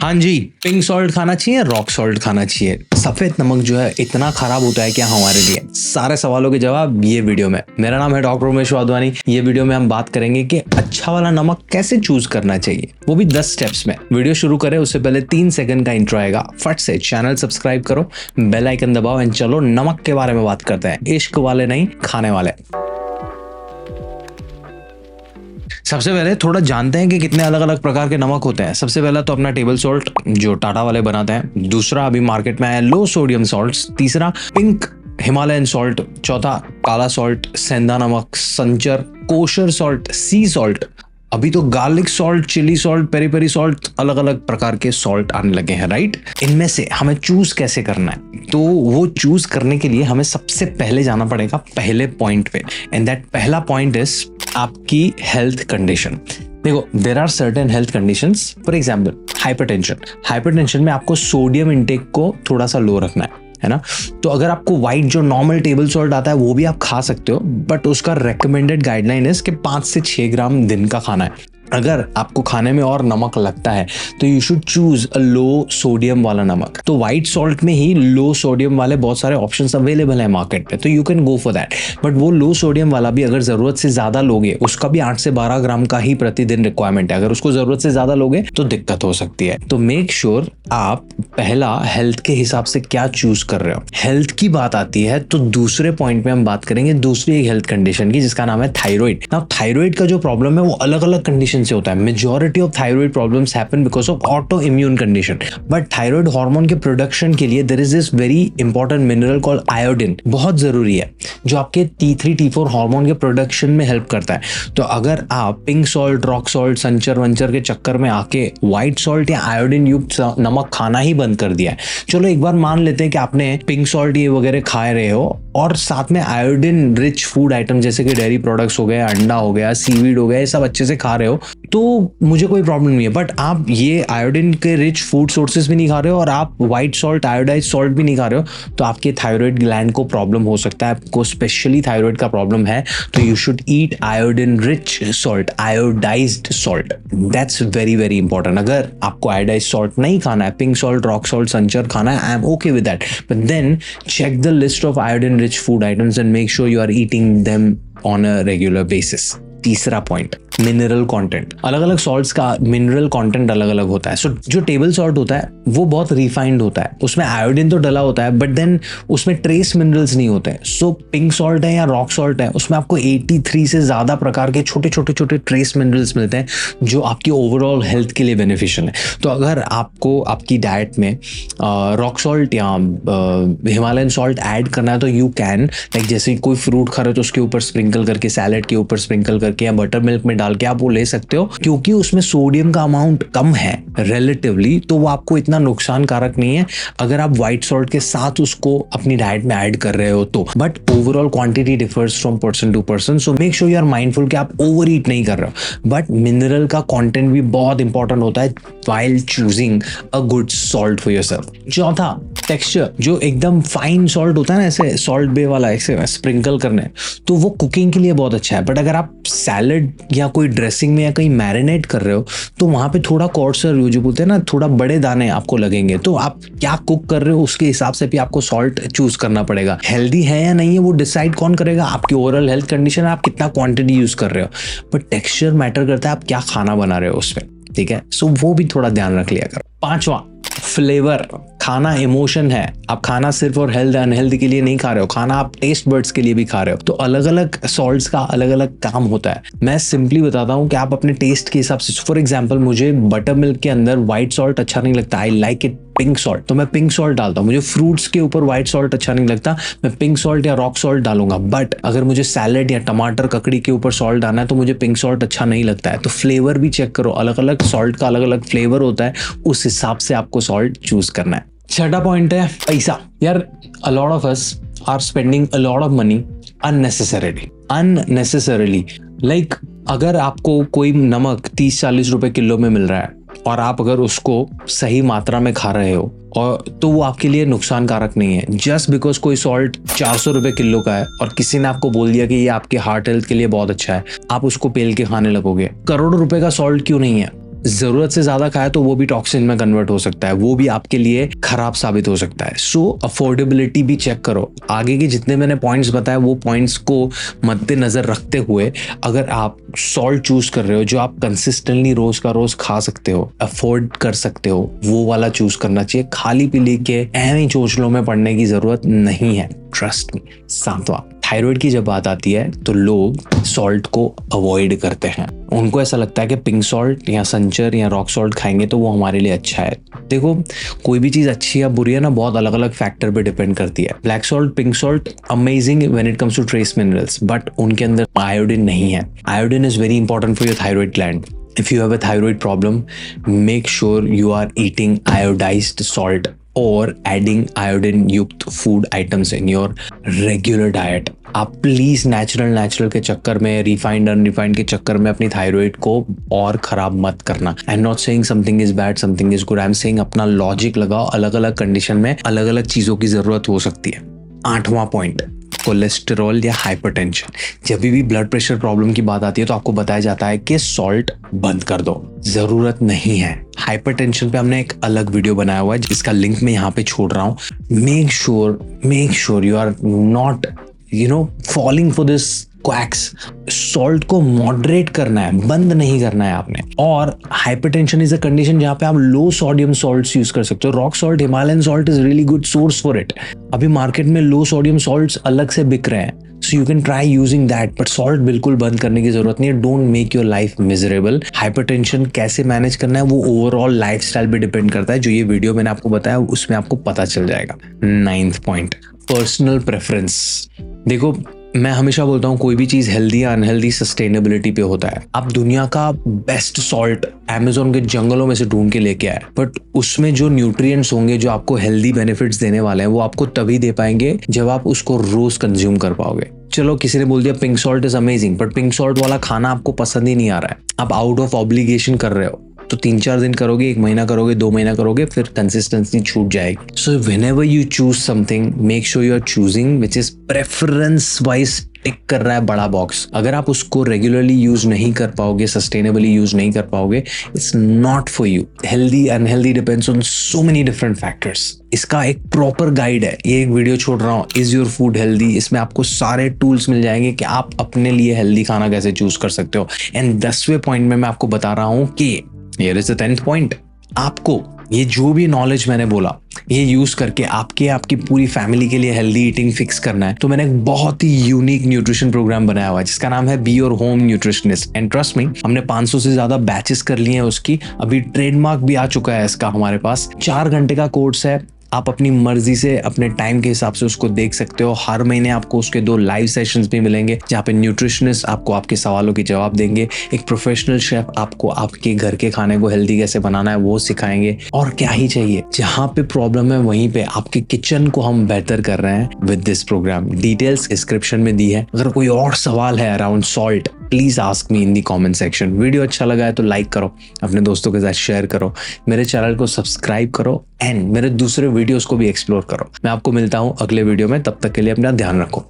हाँ जी, pink salt खाना चाहिए, रॉक सॉल्ट खाना चाहिए? सफेद नमक जो है इतना खराब होता है क्या हमारे लिए? सारे सवालों के जवाब ये वीडियो में। मेरा नाम है डॉक्टर उमेश वाधवानी। ये वीडियो में हम बात करेंगे कि अच्छा वाला नमक कैसे चूज करना चाहिए, वो भी 10 स्टेप्स में। वीडियो शुरू करें उससे पहले 3 सेकंड का इंट्रो आएगा। फट से चैनल सब्सक्राइब करो, बेल आइकन दबाओ एंड चलो नमक के बारे में बात करते हैं। इश्क वाले नहीं, खाने वाले। सबसे पहले थोड़ा जानते हैं कि कितने अलग अलग प्रकार के नमक होते हैं। सबसे पहला तो अपना टेबल सॉल्ट जो टाटा वाले बनाते हैं। दूसरा अभी मार्केट में आया लो सोडियम सॉल्ट्स। तीसरा पिंक हिमालयन सॉल्ट। चौथा काला सॉल्ट, सेंधा नमक, संचर, कोशर सॉल्ट, सी सॉल्ट। अभी तो garlic salt, chilli salt, peri peri salt, अलग अलग प्रकार के सॉल्ट आने लगे हैं, राइट? इनमें से हमें चूज कैसे करना है? तो वो चूज करने के लिए हमें सबसे पहले जाना पड़ेगा पहले पॉइंट पे, एंड दैट पहला पॉइंट इज आपकी हेल्थ कंडीशन। देखो, there are certain health conditions, for example hypertension. Hypertension में आपको सोडियम इंटेक को थोड़ा सा लो रखना है ना? तो अगर आपको व्हाइट जो नॉर्मल टेबल सॉल्ट आता है वो भी आप खा सकते हो, बट उसका रेकमेंडेड गाइडलाइन है कि 5 से 6 ग्राम दिन का खाना है। अगर आपको खाने में और नमक लगता है तो you should choose a low sodium वाला नमक। तो व्हाइट सॉल्ट में ही लो सोडियम वाले बहुत सारे ऑप्शंस अवेलेबल है मार्केट पे, तो you can go for that. But वो लो सोडियम वाला भी अगर जरूरत से ज्यादा लोगे, उसका भी 8 से 12 ग्राम का ही प्रतिदिन रिक्वायरमेंट है। अगर उसको जरूरत से ज्यादा लोगे तो दिक्कत हो सकती है। तो मेक श्योर आप पहला हेल्थ के हिसाब से क्या चूज कर रहे हो। हेल्थ की बात आती है तो दूसरे पॉइंट में हम बात करेंगे दूसरी एक हेल्थ कंडीशन की, जिसका नाम है थायराइड। नाउ थायराइड का जो प्रॉब्लम है वो अलग अलग कंडीशन से होता है। Majority of thyroid problems happen because of auto immune condition. But thyroid hormone के प्रोडक्शन के लिए there is this very important mineral called iodine, बहुत जरूरी है, जो आपके T3 T4 हार्मोन के प्रोडक्शन में हेल्प करता है। तो अगर आप पिंक सॉल्ट, रॉक सॉल्ट, संचर वंचर के चक्कर में आके व्हाइट सॉल्ट या आयोडीन युक्त नमक खाना ही बंद कर दिया है, चलो एक बार मान लेते हैं कि आपने पिंक सॉल्ट ये वगैरह खा रहे हो और साथ में आयोडीन रिच फूड आइटम जैसे कि डेयरी प्रोडक्ट्स हो गए, अंडा हो गया, सीवीड हो गया, ये सब अच्छे से खा रहे हो, तो मुझे कोई प्रॉब्लम नहीं है। बट आप ये आयोडीन के रिच फूड सोर्सेज भी नहीं खा रहे हो और आप व्हाइट सॉल्ट, आयोडाइज सॉल्ट भी नहीं खा रहे हो, तो आपके थायराइड ग्लैंड को प्रॉब्लम हो सकता है। आपको स्पेशली थायराइड का प्रॉब्लम है तो you should eat iodine rich salt, iodized salt. That's very very important. अगर आपको आयोडाइज सॉल्ट नहीं खाना है, पिंक सॉल्ट, रॉक सॉल्ट, संचर खाना है, I am okay with that, but then check the list of iodine rich food items and make sure you are eating them on a regular basis. तीसरा point, mineral content. अलग अलग salts का mineral content अलग अलग होता है। सो जो table salt होता है वो बहुत रिफाइंड होता है, उसमें आयोडीन तो डला होता है बट देन उसमें ट्रेस मिनरल्स नहीं होते हैं। सो पिंक सॉल्ट है या रॉक सॉल्ट है, उसमें आपको 83 से ज्यादा प्रकार के छोटे छोटे छोटे ट्रेस मिनरल्स मिलते हैं जो आपकी ओवरऑल हेल्थ के लिए बेनिफिशियल है। तो अगर आपको आपकी डाइट में रॉक सॉल्ट या हिमालयन सॉल्ट ऐड करना है तो यू कैन, लाइक जैसे कोई फ्रूट खा रहे हो तो उसके ऊपर स्प्रिंकल करके, सैलेड के ऊपर स्प्रिंकल करके या बटर मिल्क में डाल के आप वो ले सकते हो, क्योंकि उसमें सोडियम का अमाउंट कम है रिलेटिवली, तो वो आपको इतना नुकसान कारक नहीं है अगर आप व्हाइट सॉल्ट के साथ उसको अपनी डाइट में ऐड कर रहे हो तो। But overall quantity differs from person to person, so make sure you are mindful कि आप ओवर ईट नहीं कर रहे हो। बट मिनरल का कंटेंट भी बहुत इंपॉर्टेंट होता है while choosing a good salt for yourself. चौथा, टेक्सचर। जो एकदम फाइन सॉल्ट होता है ना, ऐसे सॉल्ट बे वाला ऐसे स्प्रिंकल करने, तो वो कुकिंग के लिए बहुत अच्छा है। बट अगर आप सैलेड या कोई ड्रेसिंग में या कहीं मैरिनेट कर रहे हो तो वहां पे थोड़ा कोर्सर, जो बोलते हैं ना, थोड़ा बड़े दाने आपको लगेंगे। तो आप क्या कुक कर रहे हो उसके हिसाब से भी आपको सॉल्ट चूज करना पड़ेगा। हेल्दी है या नहीं है वो डिसाइड कौन करेगा? आपकी ओवरऑल हेल्थ कंडीशन, आप कितना क्वांटिटी यूज कर रहे हो। बट टेक्सचर मैटर करता है, आप क्या खाना बना रहे हो उसमें, ठीक है? सो वो भी थोड़ा ध्यान रख लिया करो। पांचवा, फ्लेवर। खाना इमोशन है। आप खाना सिर्फ और हेल्थ अनहेल्दी के लिए नहीं खा रहे हो, खाना आप टेस्ट बर्ड्स के लिए भी खा रहे हो। तो अलग अलग सॉल्ट्स का अलग अलग काम होता है। मैं सिंपली बताता हूँ कि आप अपने टेस्ट के हिसाब से, फॉर एग्जांपल मुझे बटर मिल्क के अंदर व्हाइट सॉल्ट अच्छा नहीं लगता, I like it pink salt, तो मैं पिंक सॉल्ट डालता हूँ। मुझे फ्रूट्स के ऊपर व्हाइट सॉल्ट अच्छा नहीं लगता, मैं पिंक सॉल्ट या रॉक सॉल्ट डालूंगा। बट अगर मुझे सैलेड या टमाटर ककड़ी के ऊपर सॉल्ट डालना है तो मुझे पिंक सॉल्ट अच्छा नहीं लगता है। तो फ्लेवर भी चेक करो, अलग अलग सॉल्ट का अलग अलग फ्लेवर होता है, उस हिसाब से आपको सॉल्ट चूज करना है। छठा पॉइंट है पैसा। यार, a lot of us are spending a lot of money unnecessarily. Like अगर आपको कोई नमक 30-40 रुपए किलो में मिल रहा है और आप अगर उसको सही मात्रा में खा रहे हो और तो वो आपके लिए नुकसान कारक नहीं है। जस्ट बिकॉज कोई सॉल्ट 400 रुपए किलो का है और किसी ने आपको बोल दिया कि ये आपके हार्ट हेल्थ के लिए बहुत अच्छा है, आप उसको पेल के खाने लगोगे। करोड़ों रुपए का सॉल्ट क्यों नहीं है, जरूरत से ज्यादा खाया तो वो भी टॉक्सिन में कन्वर्ट हो सकता है, वो भी आपके लिए खराब साबित हो सकता है। सो अफोर्डेबिलिटी भी चेक करो। आगे के जितने मैंने पॉइंट्स बताए वो पॉइंट्स को मद्देनजर रखते हुए अगर आप सॉल्ट चूज कर रहे हो जो आप कंसिस्टेंटली रोज का रोज खा सकते हो, अफोर्ड कर सकते हो, वो वाला चूज करना चाहिए। खाली पीली के ऐਵੇਂ चोचलों में पड़ने की जरूरत नहीं है, ट्रस्ट मी। सातवां, थायराइड की जब बात आती है तो लोग सॉल्ट को अवॉइड करते हैं। उनको ऐसा लगता है कि पिंक सॉल्ट या संचर या रॉक सॉल्ट खाएंगे तो वो हमारे लिए अच्छा है। देखो, कोई भी चीज अच्छी या बुरी है ना, बहुत अलग अलग फैक्टर पे डिपेंड करती है। Black salt, pink salt amazing when it comes to trace minerals, but उनके अंदर आयोडीन नहीं है। Iodine is very important for your thyroid gland. If you have a thyroid problem, make sure you are eating iodized salt or adding iodine युक्त food items in your regular diet. आप please natural के चक्कर में, refined unrefined के चक्कर में अपनी thyroid को और खराब मत करना। I am not saying something is bad, something is good. I am saying अपना लॉजिक लगाओ, अलग अलग कंडीशन में अलग अलग चीजों की जरूरत हो सकती है। 8वां पॉइंट, कोलेस्टेरॉल या हाइपरटेंशन। जब भी ब्लड प्रेशर प्रॉब्लम की बात आती है तो आपको बताया जाता है कि सॉल्ट बंद कर दो, जरूरत नहीं है। हाइपरटेंशन पे हमने एक अलग वीडियो बनाया हुआ है जिसका लिंक मैं यहाँ पे छोड़ रहा हूँ। Make sure you are not falling for this quacks. Salt को मॉडरेट करना है, बंद नहीं करना है आपने। और हाइपरटेंशन इज अ कंडीशन जहां पे आप लो सोडियम सॉल्ट्स यूज कर सकते हो। Rock salt, Himalayan salt is really good source for it. अभी मार्केट में लो सोडियम सॉल्ट्स अलग से बिक रहे हैं, so you can try using that, but salt बिल्कुल बंद करने की जरूरत नहीं है। Don't make your life miserable. Hypertension कैसे मैनेज करना है वो ओवरऑल लाइफस्टाइल पे डिपेंड करता है। जो ये वीडियो मैंने आपको बताया उसमें आपको पता चल जाएगा। 9th point, personal preference. देखो, मैं हमेशा बोलता हूँ कोई भी चीज हेल्दी या अनहेल्दी सस्टेनेबिलिटी पे होता है। आप दुनिया का बेस्ट सॉल्ट अमेज़न के जंगलों में से ढूंढ के लेके आए, बट उसमें जो न्यूट्रिएंट्स होंगे जो आपको हेल्दी बेनिफिट्स देने वाले हैं वो आपको तभी दे पाएंगे जब आप उसको रोज कंज्यूम कर पाओगे। चलो, किसी ने बोल दिया pink salt is amazing, but pink salt वाला खाना आपको पसंद ही नहीं आ रहा है, आप आउट ऑफ ऑब्लिगेशन कर रहे हो, तो 3-4 दिन करोगे, 1 महीना करोगे, 2 महीना करोगे, फिर कंसिस्टेंसी छूट जाएगी। So whenever you choose something, make sure you are choosing which is preference wise tick कर रहा है बड़ा बॉक्स। अगर आप उसको रेगुलरली यूज नहीं कर पाओगे, सस्टेनेबली यूज नहीं कर पाओगे, it's not for you. Healthy unhealthy depends on so many different factors. इसका एक प्रॉपर गाइड है, ये एक वीडियो छोड़ रहा हूँ, इज योर फूड हेल्दी। इसमें आपको सारे टूल्स मिल जाएंगे कि आप अपने लिए हेल्दी खाना कैसे चूज कर सकते हो। एंड 10वें पॉइंट में मैं आपको बता रहा हूँ कि here is the 10th point, आपको ये जो भी नॉलेज मैंने बोला ये यूज करके आपकी पूरी फैमिली के लिए हेल्दी ईटिंग फिक्स करना है। तो मैंने एक बहुत ही यूनिक न्यूट्रिशन प्रोग्राम बनाया हुआ है जिसका नाम है be your home nutritionist. And trust me, हमने 500 से ज्यादा बैचेस कर लिए हैं उसकी। अभी ट्रेडमार्क भी आ चुका है इसका हमारे पास। 4 घंटे का कोर्स है, आप अपनी मर्जी से अपने टाइम के हिसाब से उसको देख सकते हो। हर महीने आपको उसके 2 लाइव सेशंस भी मिलेंगे जहाँ पे न्यूट्रिशनिस्ट आपको आपके सवालों के जवाब देंगे, एक प्रोफेशनल शेफ आपको आपके घर के खाने को हेल्दी कैसे बनाना है वो सिखाएंगे। और क्या ही चाहिए, जहाँ पे प्रॉब्लम है वहीं पे आपके किचन को हम बेहतर कर रहे हैं with this program. Details description में दी है। अगर कोई और सवाल है around salt, please ask me in the comment section. Video अच्छा लगा है तो लाइक करो, अपने दोस्तों के साथ शेयर करो, मेरे चैनल को सब्सक्राइब करो एंड मेरे दूसरे वीडियोस को भी एक्सप्लोर करो। मैं आपको मिलता हूं अगले वीडियो में, तब तक के लिए अपना ध्यान रखो।